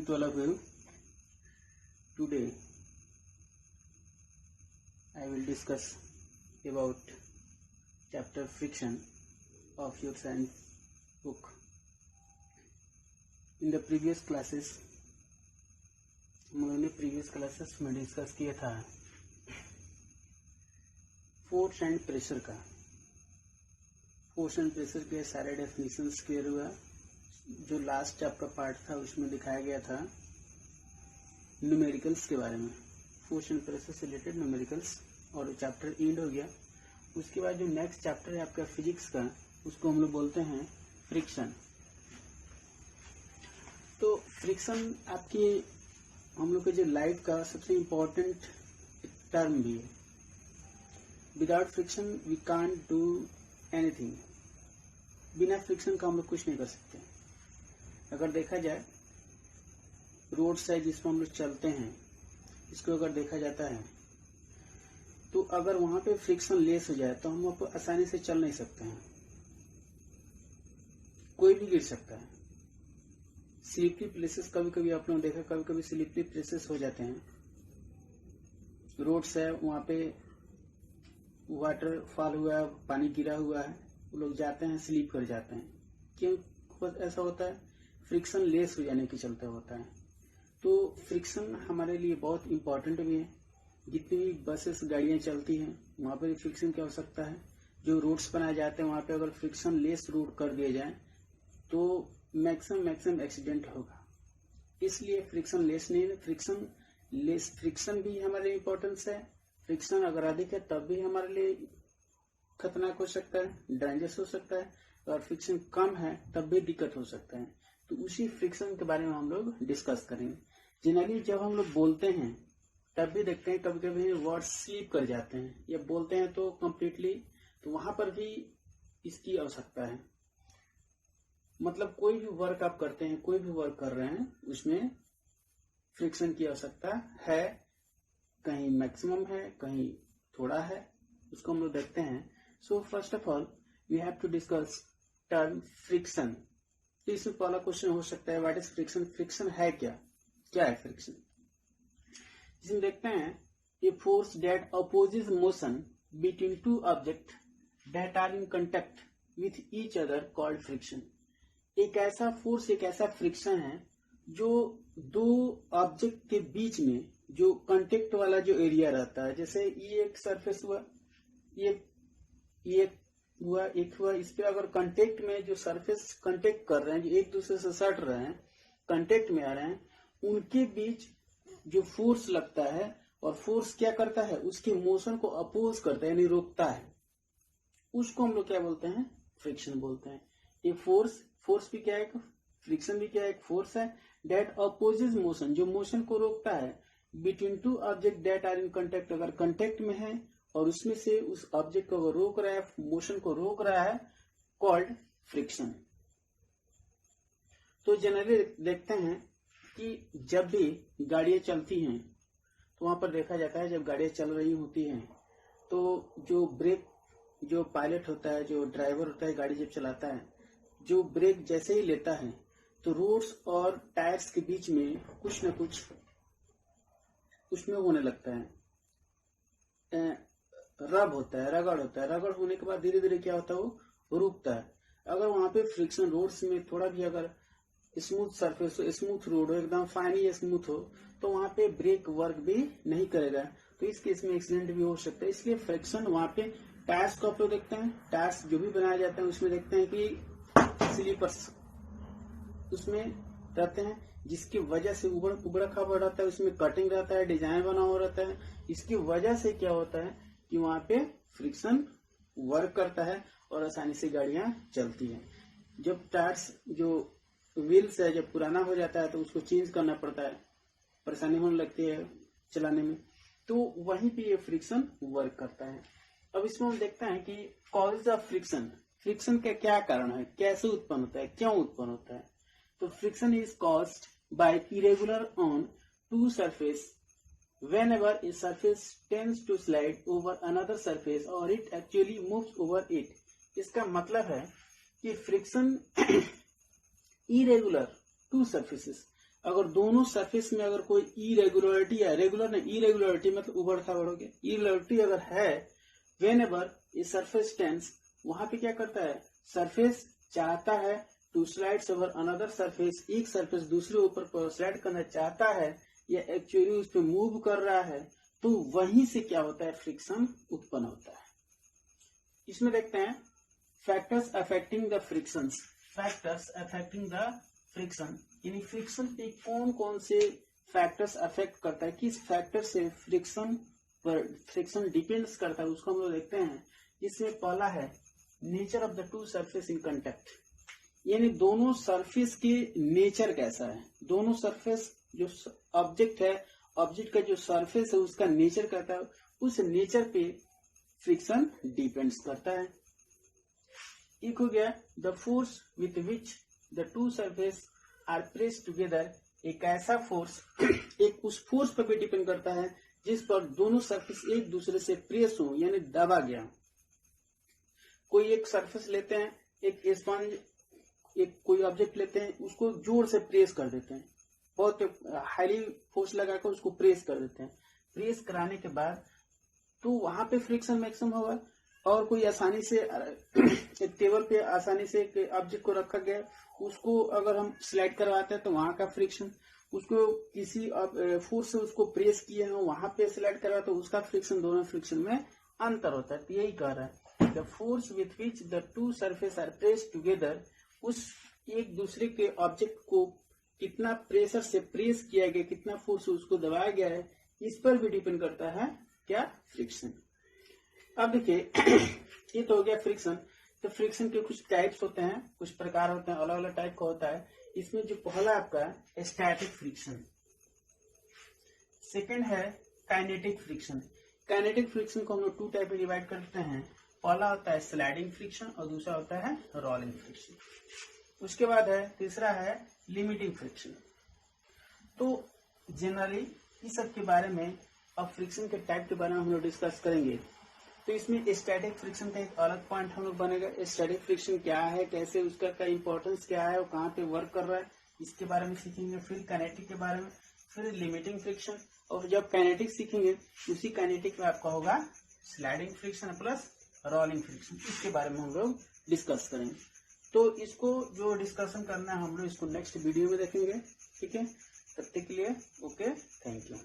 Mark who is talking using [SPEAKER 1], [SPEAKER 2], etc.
[SPEAKER 1] to all of you. Today I will discuss about chapter friction of your science book. In the previous classes हम लोगों ने previous classes में discuss किया था force and pressure का। Force and pressure के सारे definitions clear हुआ। जो लास्ट चैप्टर पार्ट था उसमें दिखाया गया था न्यूमेरिकल्स के बारे में, फोर्स एंड प्रेशर से रिलेटेड न्यूमेरिकल्स, और चैप्टर एंड हो गया। उसके बाद जो नेक्स्ट चैप्टर है आपका फिजिक्स का, उसको हम लोग बोलते हैं फ्रिक्शन। तो फ्रिक्शन आपकी हम लोग के जो लाइफ का सबसे इम्पोर्टेंट टर्म भी है। Without friction we can't do anything. बिना फ्रिक्शन का हम लोग कुछ नहीं कर सकते। अगर देखा जाए रोड्स है जिस पर हम लोग चलते हैं, इसको अगर देखा जाता है तो अगर वहां पे फ्रिक्शन लेस हो जाए तो हम लोग आसानी से चल नहीं सकते हैं, कोई भी गिर सकता है। स्लिपरी प्लेसेस कभी कभी आप लोगों ने देखा, कभी कभी स्लिपरी प्लेसेस हो जाते हैं। रोड्स है वहां पे वाटर फॉल हुआ है, पानी गिरा हुआ है, वो लोग जाते हैं स्लिप कर जाते हैं। क्यों ऐसा होता है? फ्रिक्शन लेस हो जाने के चलते होता है। तो फ्रिक्शन हमारे लिए बहुत इंपॉर्टेंट भी है। जितनी भी बसेस गाड़ियां चलती हैं वहां पर फ्रिक्शन की आवश्यकता है। जो रोड्स बनाए जाते हैं वहां पे अगर फ्रिक्शन लेस रोड कर दिया जाए तो मैक्सिमम एक्सीडेंट होगा। इसलिए फ्रिक्शन लेस नहीं है, फ्रिक्शन भी हमारे लिए इम्पोर्टेंस है। फ्रिक्शन अगर अधिक है तब भी हमारे लिए खतरनाक हो सकता है, डेंजरस हो सकता है। और फ्रिक्शन कम है तब भी दिक्कत हो सकता है। तो उसी फ्रिक्शन के बारे में हम लोग डिस्कस करेंगे। जनरली जब हम लोग बोलते हैं तब भी देखते हैं कभी कभी वर्ड स्लिप कर जाते हैं, या बोलते हैं तो कम्प्लीटली, तो वहां पर भी इसकी आवश्यकता है। मतलब कोई भी वर्क आप करते हैं, कोई भी वर्क कर रहे हैं, उसमें फ्रिक्शन की आवश्यकता है। कहीं मैक्सिमम है, कहीं थोड़ा है, उसको हम लोग देखते हैं। So first of all we have to discuss term friction. तो इसमें पहला क्वेश्चन हो सकता है व्हाट इज फ्रिक्शन? फ्रिक्शन है क्या है फ्रिक्शन? इसमें देखते हैं a force that opposes motion between two object that are in contact with each other called friction. एक ऐसा फोर्स, एक ऐसा फ्रिक्शन है जो दो ऑब्जेक्ट के बीच में जो कांटेक्ट वाला जो एरिया रहता है, जैसे ये एक सरफेस हुआ, ये हुआ, एक हुआ, इस पे अगर कांटेक्ट में जो सरफेस कांटेक्ट कर रहे हैं, जो एक दूसरे से सट रहे हैं, कांटेक्ट में आ रहे हैं, उनके बीच जो फोर्स लगता है, और फोर्स क्या करता है? उसके मोशन को अपोज करता है, यानी रोकता है। उसको हम लोग क्या बोलते हैं? फ्रिक्शन बोलते हैं। ये फोर्स भी क्या है? फ्रिक्शन भी क्या है? एक फोर्स है दैट अपोजेस मोशन, जो मोशन को रोकता है, between two object that are in contact, अगर कांटेक्ट में है और उसमें से उस ऑब्जेक्ट को रोक रहा है, मोशन को रोक रहा है, कॉल्ड फ्रिक्शन। तो जनरली देखते हैं कि जब भी गाड़ियां चलती हैं तो वहां पर देखा जाता है, जब गाड़ियां चल रही होती हैं तो जो पायलट होता है, जो ड्राइवर होता है, गाड़ी जब चलाता है, जो ब्रेक जैसे ही लेता है तो रोड्स और टायर्स के बीच में कुछ न कुछ उसमें होने लगता है, रब होता है, रगड़ होता है। रगड़ होने के बाद धीरे धीरे क्या होता है? वो रुकता है। अगर वहां पे फ्रिक्शन रोड्स में थोड़ा भी अगर स्मूथ सरफेस हो, स्मूथ रोड हो, एकदम फाइन या स्मूथ हो, तो वहां पे ब्रेक वर्क भी नहीं करेगा। तो इस केस में एक्सीडेंट भी हो सकता है। इसलिए फ्रिक्शन वहां पे टायर्स को आप लोग देखते हैं, टायर्स जो भी बनाए जाते हैं उसमें देखते हैं कि स्लीपर्स उसमें रहते हैं, जिसकी वजह से उबड़ा खाबड़ रहता है, उसमें कटिंग रहता है, डिजाइन बना हुआ रहता है। इसकी वजह से क्या होता है कि वहां पे फ्रिक्शन वर्क करता है और आसानी से गाड़ियां चलती हैं। जब टायर्स जो व्हील्स है जब पुराना हो जाता है तो उसको चेंज करना पड़ता है, परेशानी होने लगती है चलाने में, तो वहीं पे ये फ्रिक्शन वर्क करता है। अब इसमें हम देखते हैं कि कॉज ऑफ फ्रिक्शन, फ्रिक्शन का क्या कारण है, कैसे उत्पन्न होता है, क्यों उत्पन्न होता है? तो friction is caused by irregular on two surface whenever a surface tends to slide over another surface or it actually moves over it। इसका मतलब है कि फ्रिक्शन इरेगुलर टू सरफेसेस, अगर दोनों सरफेस में अगर कोई इरेगुलरिटी है, रेगुलर नहीं, इरेगुलरिटी मतलब उबड़ खाबड़ हो गया, इरेगुलरिटी अगर है, वेन एवर ये सरफेस टेंस, वहां पे क्या करता है, सरफेस चाहता है to slide over another surface, एक सरफेस दूसरे ऊपर स्लाइड करना चाहता है या एक्चुअली उस पर मूव कर रहा है, तो वहीं से क्या होता है, फ्रिक्शन उत्पन्न होता है। इसमें देखते हैं factors affecting the friction, factors affecting the friction, यानी फ्रिक्शन पे कौन कौन से फैक्टर्स अफेक्ट करता है, किस फैक्टर से फ्रिक्शन पर फ्रिक्शन डिपेंड्स करता है, उसको हम लोग देखते हैं। इसमें पहला है nature of the two surface in contact, यानी दोनों सरफेस के नेचर कैसा है, दोनों सरफेस जो ऑब्जेक्ट है, ऑब्जेक्ट का जो सरफेस है उसका नेचर कहता है, उस नेचर पे फ्रिक्शन डिपेंड्स करता है। एक हो गया the force with which the two surface are press together, एक ऐसा फोर्स, एक उस फोर्स पर भी डिपेंड करता है जिस पर दोनों सरफेस एक दूसरे से प्रेस हो, यानी दबा गया। कोई एक सरफेस लेते हैं, एक स्पंज, एक कोई ऑब्जेक्ट लेते हैं, उसको जोर से प्रेस कर देते हैं, बहुत हाईली फोर्स लगाकर उसको प्रेस कर देते हैं। प्रेस कराने के बाद तो वहां पे फ्रिक्शन मैक्सिमम होगा। और कोई आसानी से एक टेबल पे आसानी से एक ऑब्जेक्ट को रखा गया, उसको अगर हम स्लाइड करवाते हैं तो वहां का फ्रिक्शन, उसको किसी फोर्स से उसको प्रेस किए हैं वहां पे स्लाइड करवा तो उसका फ्रिक्शन, दोनों फ्रिक्शन में अंतर होता है। तो यही कह रहा है the force with which the two surface are press together, उस एक दूसरे के ऑब्जेक्ट को कितना प्रेशर से प्रेस किया गया, कितना फोर्स उसको दबाया गया है, इस पर भी डिपेंड करता है क्या, फ्रिक्शन। अब देखिए ये तो हो गया फ्रिक्शन। तो फ्रिक्शन के कुछ टाइप्स होते हैं, कुछ प्रकार होते हैं, अलग अलग टाइप का होता है। इसमें जो पहला आपका स्टैटिक फ्रिक्शन, सेकंड है काइनेटिक फ्रिक्शन। काइनेटिक फ्रिक्शन को हम लोग टू टाइप में डिवाइड करते हैं, पहला होता है स्लाइडिंग फ्रिक्शन और दूसरा होता है रोलिंग फ्रिक्शन। उसके बाद है तीसरा है लिमिटिंग फ्रिक्शन। तो जनरली इस सब के बारे में, अब फ्रिक्शन के टाइप के बारे में हम लोग डिस्कस करेंगे। तो इसमें स्टैटिक फ्रिक्शन का एक अलग पॉइंट हम लोग बनेगा, स्टैटिक फ्रिक्शन क्या है, कैसे उसका क्या इंपॉर्टेंस क्या है, वो कहाँ पे वर्क कर रहा है, इसके बारे में सीखेंगे। फिर काइनेटिक के बारे में, फिर लिमिटिंग फ्रिक्शन, और जब काइनेटिक सीखेंगे उसी काइनेटिक में आपका होगा sliding friction plus rolling friction, इसके बारे में हम लोग डिस्कस करेंगे। तो इसको जो डिस्कशन करना है हम लोग इसको नेक्स्ट वीडियो में देखेंगे, ठीक है। तब तक के लिए ओके, थैंक यू।